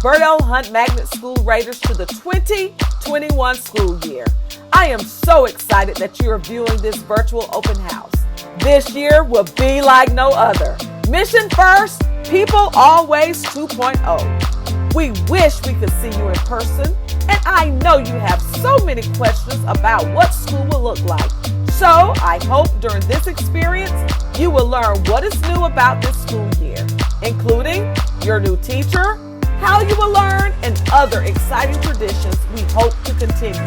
Burdell-Hunt Magnet School Raiders to the 2021 school year. I am so excited that you are viewing this virtual open house. This year will be like no other. Mission first, people always 2.0. We wish we could see you in person, and I know you have so many questions about what school will look like. So I hope during this experience, you will learn what is new about this school year, including your new teacher, how you will learn, and other exciting traditions we hope to continue.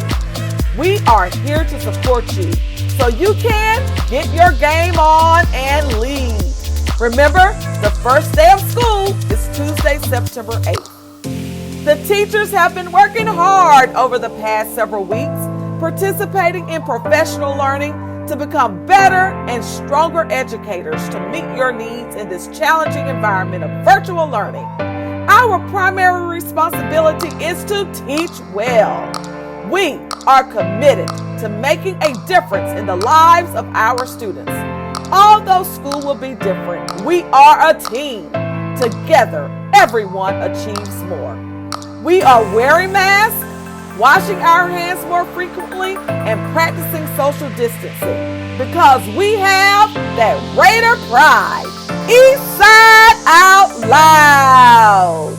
We are here to support you so you can get your game on and lead. Remember, the first day of school is Tuesday, September 8th. The teachers have been working hard over the past several weeks, participating in professional learning to become better and stronger educators to meet your needs in this challenging environment of virtual learning. Our primary responsibility is to teach well. We are committed to making a difference in the lives of our students. Although school will be different, we are a team. Together, everyone achieves more. We are wearing masks, washing our hands more frequently, and practicing social distancing because we have that Raider pride. East Side out loud.